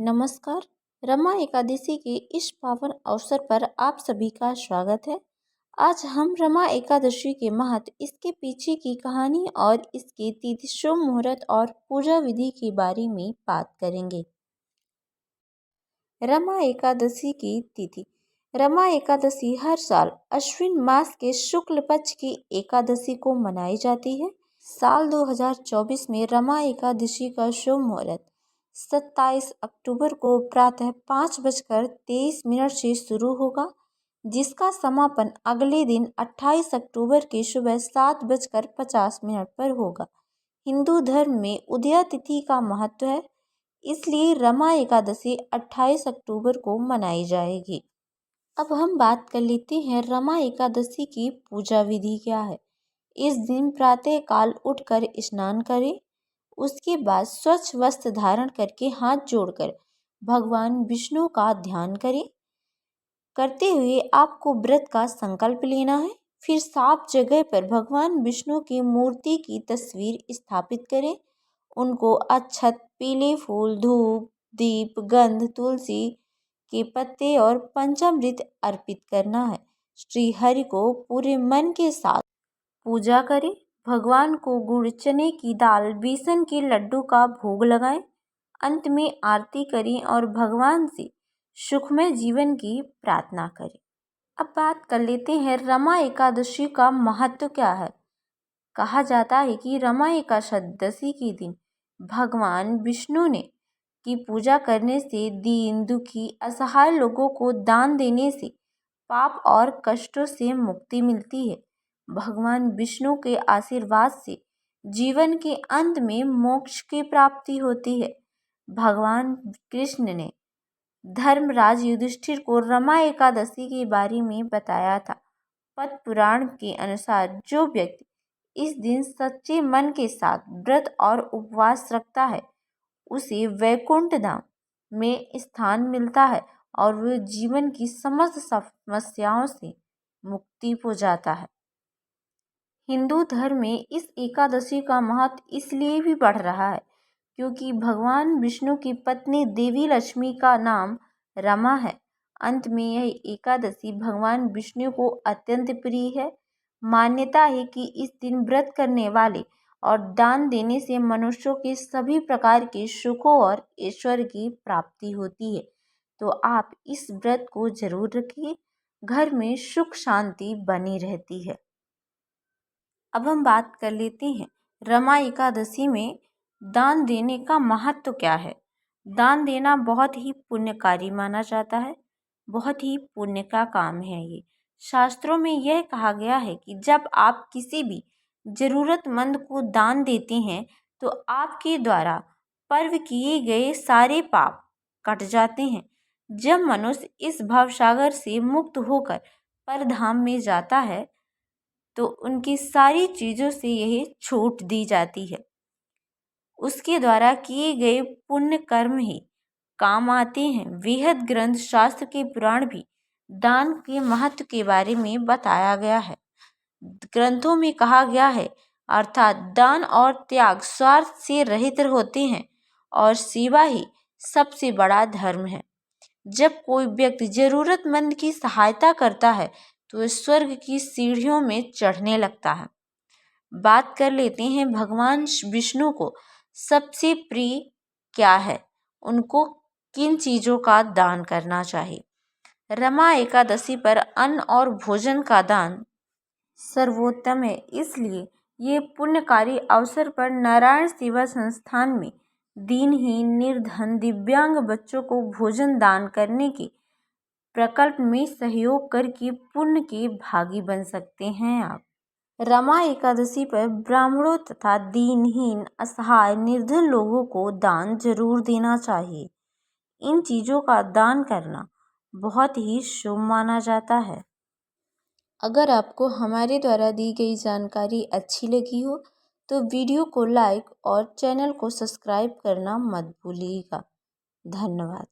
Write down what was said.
नमस्कार। रमा एकादशी के इस पावन अवसर पर आप सभी का स्वागत है। आज हम रमा एकादशी के महत्व, इसके पीछे की कहानी और इसके तिथि, शुभ मुहूर्त और पूजा विधि के बारे में बात करेंगे। रमा एकादशी की तिथि। रमा एकादशी हर साल अश्विन मास के शुक्ल पक्ष की एकादशी को मनाई जाती है। साल 2024 में रमा एकादशी का शुभ मुहूर्त 27 अक्टूबर को प्रातः 5:23 से शुरू होगा, जिसका समापन अगले दिन 28 अक्टूबर की सुबह 7:50 पर होगा। हिंदू धर्म में उदया तिथि का महत्व है, इसलिए रमा एकादशी 28 अक्टूबर को मनाई जाएगी। अब हम बात कर लेते हैं रमा एकादशी की पूजा विधि क्या है। इस दिन प्रातः काल उठकर स्नान करें। उसके बाद स्वच्छ वस्त्र धारण करके हाथ जोड़कर भगवान विष्णु का ध्यान करें। करते हुए आपको व्रत का संकल्प लेना है। फिर साफ जगह पर भगवान विष्णु की मूर्ति की तस्वीर स्थापित करें। उनको अक्षत, पीले फूल, धूप, दीप, गंध, तुलसी के पत्ते और पंचामृत अर्पित करना है। श्री हरि को पूरे मन के साथ पूजा करें। भगवान को गुड़, चने की दाल, बेसन के लड्डू का भोग लगाएं। अंत में आरती करें और भगवान से सुखमय जीवन की प्रार्थना करें। अब बात कर लेते हैं रमा एकादशी का महत्व क्या है। कहा जाता है कि रमा एकादशी के दिन भगवान विष्णु ने की पूजा करने से, दीन दुखी असहाय लोगों को दान देने से पाप और कष्टों से मुक्ति मिलती है। भगवान विष्णु के आशीर्वाद से जीवन के अंत में मोक्ष की प्राप्ति होती है। भगवान कृष्ण ने धर्मराज युधिष्ठिर को रमा एकादशी के बारे में बताया था। पद्म पुराण के अनुसार जो व्यक्ति इस दिन सच्चे मन के साथ व्रत और उपवास रखता है, उसे वैकुंठ धाम में स्थान मिलता है और वह जीवन की समस्त समस्याओं से मुक्ति हो जाता है। हिंदू धर्म में इस एकादशी का महत्व इसलिए भी बढ़ रहा है क्योंकि भगवान विष्णु की पत्नी देवी लक्ष्मी का नाम रमा है। अंत में यह एकादशी भगवान विष्णु को अत्यंत प्रिय है। मान्यता है कि इस दिन व्रत करने वाले और दान देने से मनुष्यों के सभी प्रकार के सुखों और ऐश्वर्य की प्राप्ति होती है। तो आप इस व्रत को जरूर रखिए, घर में सुख शांति बनी रहती है। अब हम बात कर लेते हैं रमा एकादशी में दान देने का महत्व क्या है। दान देना बहुत ही पुण्यकारी माना जाता है, बहुत ही पुण्य का काम है ये। शास्त्रों में यह कहा गया है कि जब आप किसी भी जरूरतमंद को दान देते हैं तो आपके द्वारा पर्व किए गए सारे पाप कट जाते हैं। जब मनुष्य इस भवसागर से मुक्त होकर परधाम में जाता है तो उनकी सारी चीज़ों से यह छूट दी जाती है। उसके द्वारा किए गए पुण्य कर्म ही काम आते हैं। वेद ग्रंथ, शास्त्र के पुराण भी दान के महत्व के बारे में बताया गया है। ग्रंथों में कहा गया है, अर्थात दान और त्याग स्वार्थ से रहित होते हैं और सेवा ही सबसे बड़ा धर्म है। जब कोई व्यक्ति जरूरतमंद की सहायता करता है तो स्वर्ग की सीढ़ियों में चढ़ने लगता है। बात कर लेते हैं भगवान विष्णु को सबसे प्रिय क्या है, उनको किन चीज़ों का दान करना चाहिए। रमा एकादशी पर अन्न और भोजन का दान सर्वोत्तम है, इसलिए ये पुण्यकारी अवसर पर नारायण सेवा संस्थान में दीनहीन, निर्धन, दिव्यांग बच्चों को भोजन दान करने के प्रकल्प में सहयोग करके पुण्य के भागी बन सकते हैं आप। रमा एकादशी पर ब्राह्मणों तथा दीनहीन, असहाय, निर्धन लोगों को दान जरूर देना चाहिए। इन चीज़ों का दान करना बहुत ही शुभ माना जाता है। अगर आपको हमारे द्वारा दी गई जानकारी अच्छी लगी हो तो वीडियो को लाइक और चैनल को सब्सक्राइब करना मत भूलिएगा। धन्यवाद।